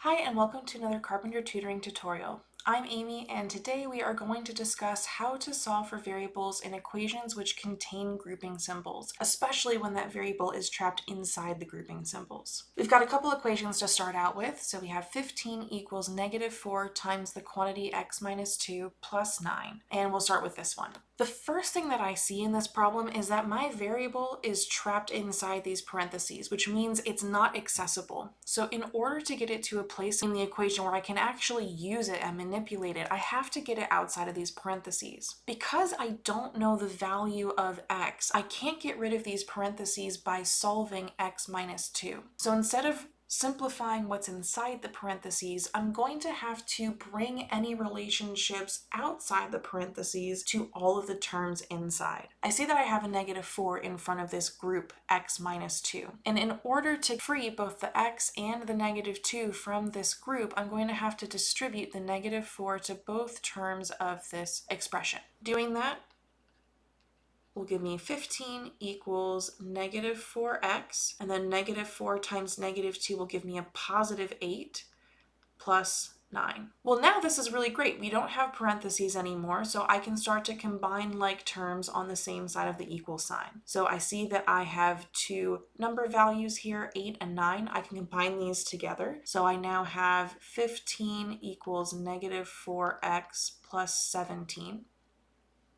Hi and welcome to another Carpenter Tutoring tutorial. I'm Amy and today we are going to discuss how to solve for variables in equations which contain grouping symbols, especially when that variable is trapped inside the grouping symbols. We've got a couple equations to start out with, so we have 15 equals -4 times the quantity x minus 2 plus 9, and we'll start with this one. The first thing that I see in this problem is that my variable is trapped inside these parentheses, which means it's not accessible. So in order to get it to a place in the equation where I can actually use it and manipulate it, I have to get it outside of these parentheses. Because I don't know the value of x, I can't get rid of these parentheses by solving x minus 2. So instead of simplifying what's inside the parentheses, I'm going to have to bring any relationships outside the parentheses to all of the terms inside. I see that I have a -4 in front of this group x minus 2. And in order to free both the x and the -2 from this group, I'm going to have to distribute the -4 to both terms of this expression. Doing that will give me 15 equals -4x, and then -4 times -2 will give me a +8 plus 9. Well, now this is really great. We don't have parentheses anymore, so I can start to combine like terms on the same side of the equal sign. So I see that I have two number values here, 8 and 9. I can combine these together. So I now have 15 equals -4x plus 17.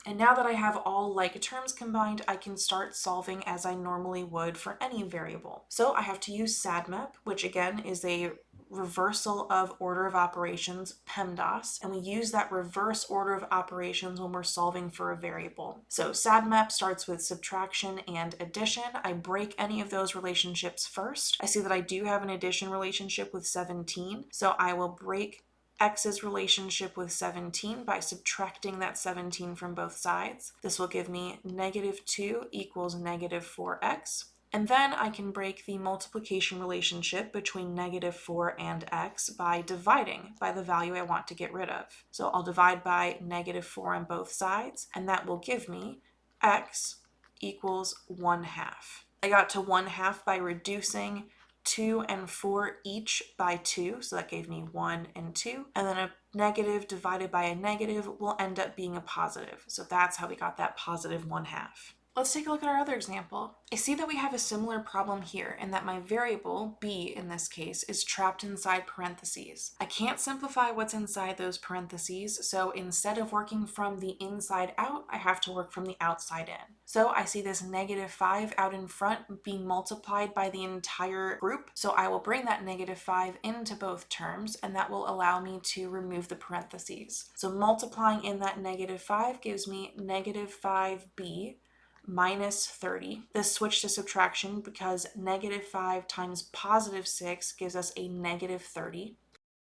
And now that I have all like terms combined, I can start solving as I normally would for any variable. So I have to use SADMEP, which again is a reversal of order of operations, PEMDAS, and we use that reverse order of operations when we're solving for a variable. So SADMEP starts with subtraction and addition. I break any of those relationships first. I see that I do have an addition relationship with 17, so I will break x's relationship with 17 by subtracting that 17 from both sides. This will give me -2 equals -4x. And then I can break the multiplication relationship between -4 and x by dividing by the value I want to get rid of. So I'll divide by -4 on both sides, and that will give me x equals 1/2. I got to 1/2 by reducing 2 and 4 each by 2, so that gave me 1 and 2, and then a negative divided by a negative will end up being a positive. So that's how we got that positive 1/2. Let's take a look at our other example. I see that we have a similar problem here in that my variable, b in this case, is trapped inside parentheses. I can't simplify what's inside those parentheses, so instead of working from the inside out, I have to work from the outside in. So I see this -5 out in front being multiplied by the entire group, so I will bring that -5 into both terms, and that will allow me to remove the parentheses. So multiplying in that -5 gives me -5b minus 30. This switched to subtraction because -5 times +6 gives us a -30,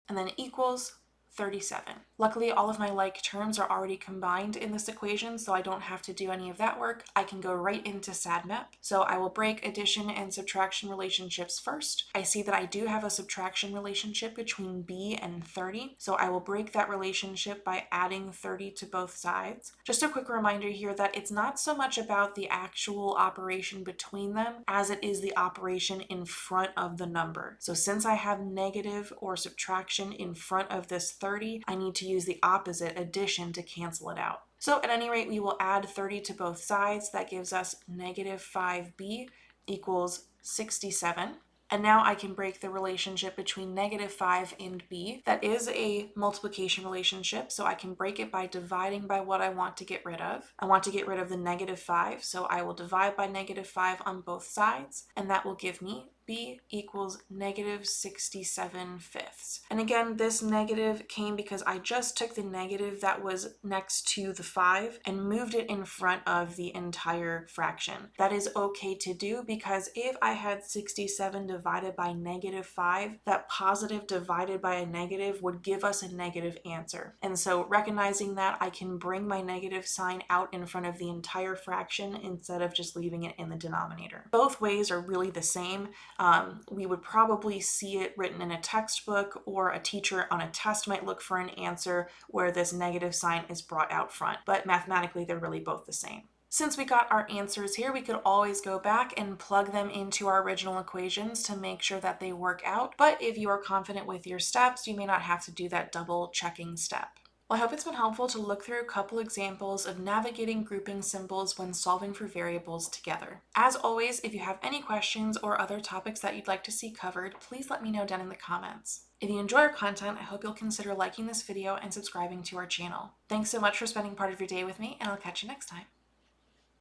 and then equals 37. Luckily, all of my like terms are already combined in this equation, so I don't have to do any of that work. I can go right into SADMEP. So I will break addition and subtraction relationships first. I see that I do have a subtraction relationship between b and 30, so I will break that relationship by adding 30 to both sides. Just a quick reminder here that it's not so much about the actual operation between them as it is the operation in front of the number. So since I have negative or subtraction in front of this 30, I need to use the opposite, addition, to cancel it out. So at any rate, we will add 30 to both sides. That gives us -5b equals 67. And now I can break the relationship between -5 and b. That is a multiplication relationship, so I can break it by dividing by what I want to get rid of. I want to get rid of the -5, so I will divide by -5 on both sides, and that will give me b equals -67/5. And again, this negative came because I just took the negative that was next to the 5 and moved it in front of the entire fraction. That is okay to do because if I had 67 divided by -5, that positive divided by a negative would give us a negative answer. And so recognizing that, I can bring my negative sign out in front of the entire fraction instead of just leaving it in the denominator. Both ways are really the same. We would probably see it written in a textbook, or a teacher on a test might look for an answer where this negative sign is brought out front, but mathematically they're really both the same. Since we got our answers here, we could always go back and plug them into our original equations to make sure that they work out. But if you are confident with your steps, you may not have to do that double checking step. Well, I hope it's been helpful to look through a couple examples of navigating grouping symbols when solving for variables together. As always, if you have any questions or other topics that you'd like to see covered, please let me know down in the comments. If you enjoy our content, I hope you'll consider liking this video and subscribing to our channel. Thanks so much for spending part of your day with me, and I'll catch you next time.